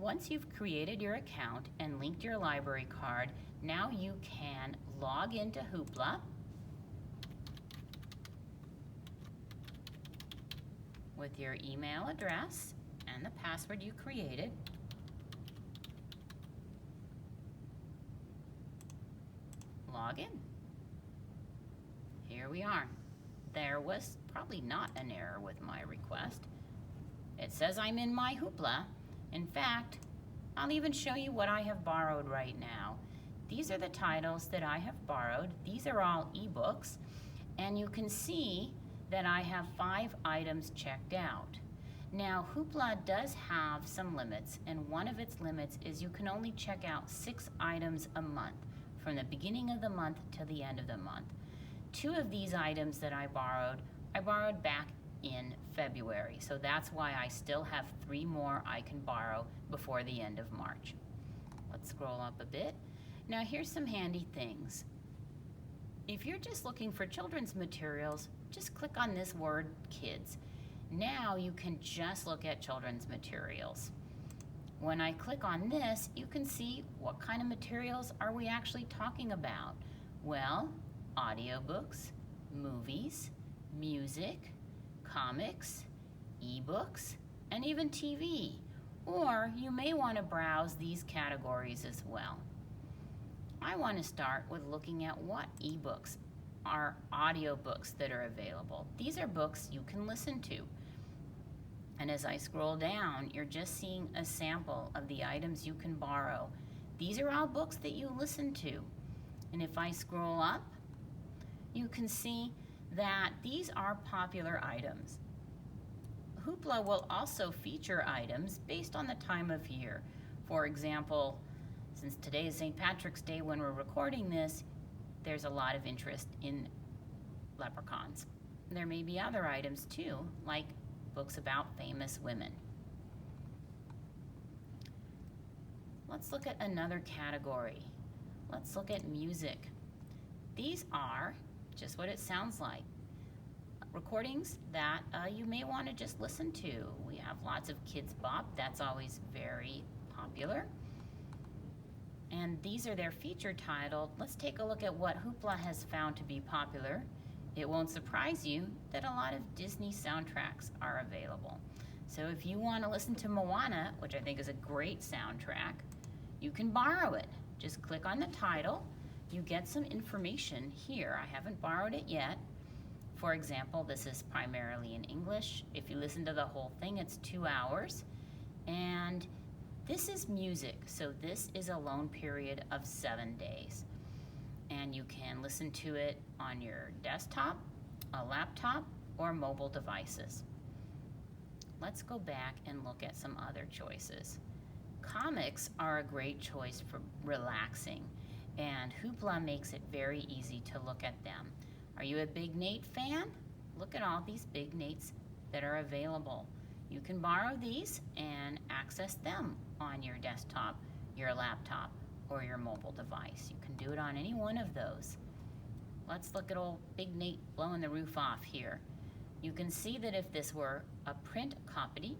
Once you've created your account and linked your library card, now you can log into Hoopla with your email address and the password you created. Log in. Here we are. There was probably not an error with my request. It says I'm in my Hoopla. In fact, I'll even show you what I have borrowed right now. These are the titles that I have borrowed. These are all ebooks, and you can see that I have 5 items checked out. Now, Hoopla does have some limits, and one of its limits is you can only check out 6 items a month, from the beginning of the month to the end of the month. 2 of these items that I borrowed back in February, so that's why I still have 3 more I can borrow before the end of March. Let's scroll up a bit. Now here's some handy things. If you're just looking for children's materials, just click on this word, kids. Now you can just look at children's materials. When I click on this, you can see what kind of materials are we actually talking about. Well, audiobooks, movies, music, comics, ebooks, and even TV. Or you may want to browse these categories as well. I want to start with looking at what ebooks are audiobooks that are available. These are books you can listen to. And as I scroll down, you're just seeing a sample of the items you can borrow. These are all books that you listen to. And if I scroll up, you can see that these are popular items. Hoopla will also feature items based on the time of year. For example, since today is St. Patrick's Day when we're recording this, there's a lot of interest in leprechauns. There may be other items too, like books about famous women. Let's look at another category. Let's look at music. These are just what it sounds like. Recordings that you may want to just listen to. We have lots of Kids Bop, that's always very popular. And these are their feature titled. Let's take a look at what Hoopla has found to be popular. It won't surprise you that a lot of Disney soundtracks are available. So if you want to listen to Moana, which I think is a great soundtrack, you can borrow it. Just click on the title. You get some information here. I haven't borrowed it yet. For example, this is primarily in English. If you listen to the whole thing, it's 2 hours. And this is music, so this is a loan period of 7 days. And you can listen to it on your desktop, a laptop, or mobile devices. Let's go back and look at some other choices. Comics are a great choice for relaxing, and Hoopla makes it very easy to look at them. Are you a Big Nate fan? Look at all these Big Nates that are available. You can borrow these and access them on your desktop, your laptop, or your mobile device. You can do it on any one of those. Let's look at old Big Nate blowing the roof off here. You can see that if this were a print copy,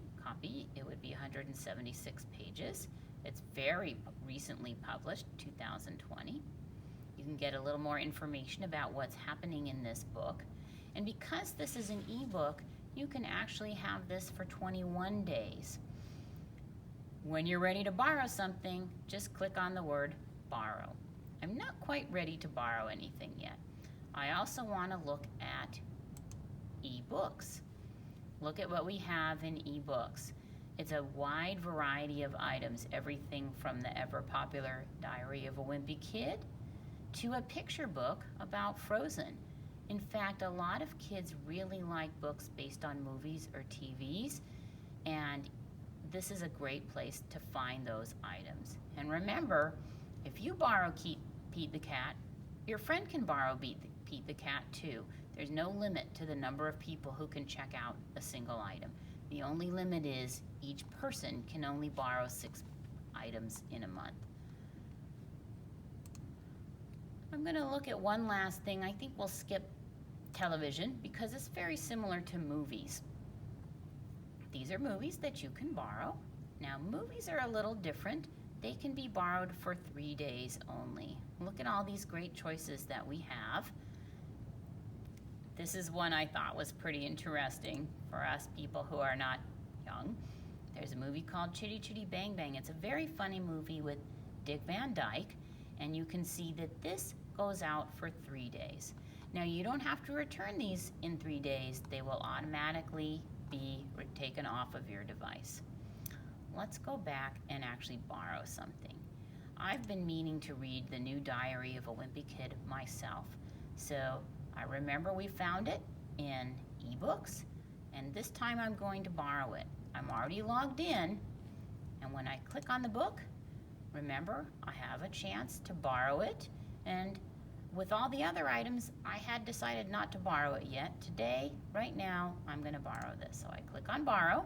it would be 176 pages. It's very recently published, 2020. You can get a little more information about what's happening in this book. And because this is an ebook, you can actually have this for 21 days. When you're ready to borrow something, just click on the word borrow. I'm not quite ready to borrow anything yet. I also want to look at ebooks. Look at what we have in ebooks. It's a wide variety of items, everything from the ever popular Diary of a Wimpy Kid to a picture book about Frozen. In fact, a lot of kids really like books based on movies or TVs, and this is a great place to find those items. And remember, if you borrow Pete the Cat, your friend can borrow Pete the Cat too. There's no limit to the number of people who can check out a single item. The only limit is each person can only borrow 6 items in a month. I'm going to look at one last thing. I think we'll skip television because it's very similar to movies. These are movies that you can borrow. Now, movies are a little different. They can be borrowed for 3 days only. Look at all these great choices that we have. This is one I thought was pretty interesting for us people who are not young. There's a movie called Chitty Chitty Bang Bang. It's a very funny movie with Dick Van Dyke, and you can see that this goes out for 3 days. Now, you don't have to return these in 3 days. They will automatically be taken off of your device. Let's go back and actually borrow something. I've been meaning to read The New Diary of a Wimpy Kid myself. So I remember we found it in ebooks, and this time I'm going to borrow it. I'm already logged in, and when I click on the book, remember, I have a chance to borrow it, and with all the other items, I had decided not to borrow it yet. Today, right now, I'm going to borrow this. So I click on borrow.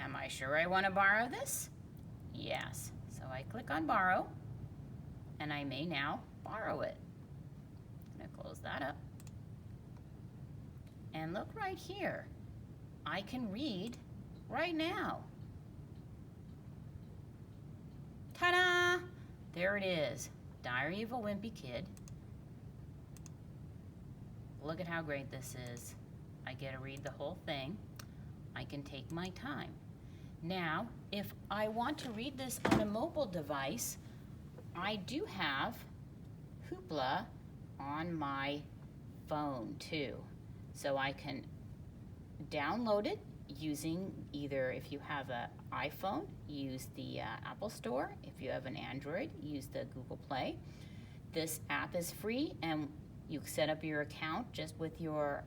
Am I sure I want to borrow this? Yes. So I click on borrow, and I may now borrow it. I'm going to close that up. And look right here. I can read right now. Ta-da! There it is. Diary of a Wimpy Kid. Look at how great this is. I get to read the whole thing. I can take my time. Now, if I want to read this on a mobile device, I do have Hoopla on my phone too. So I can download it using either, if you have an iPhone, use the Apple Store. If you have an Android, use the Google Play. This app is free, and you set up your account just with your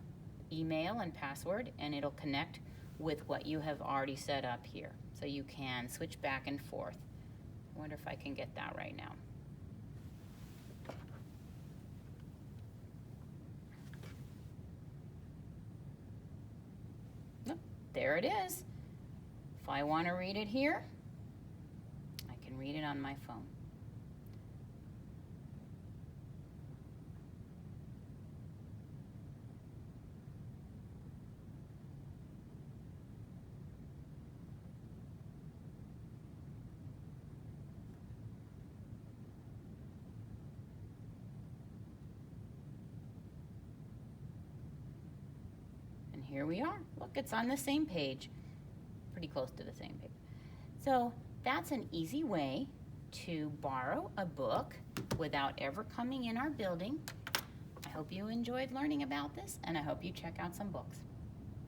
email and password, and it'll connect with what you have already set up here. So you can switch back and forth. I wonder if I can get that right now. Nope, there it is. If I want to read it here, I can read it on my phone. Here we are. Look, it's on the same page, pretty close to the same page. So that's an easy way to borrow a book without ever coming in our building. I hope you enjoyed learning about this, and I hope you check out some books.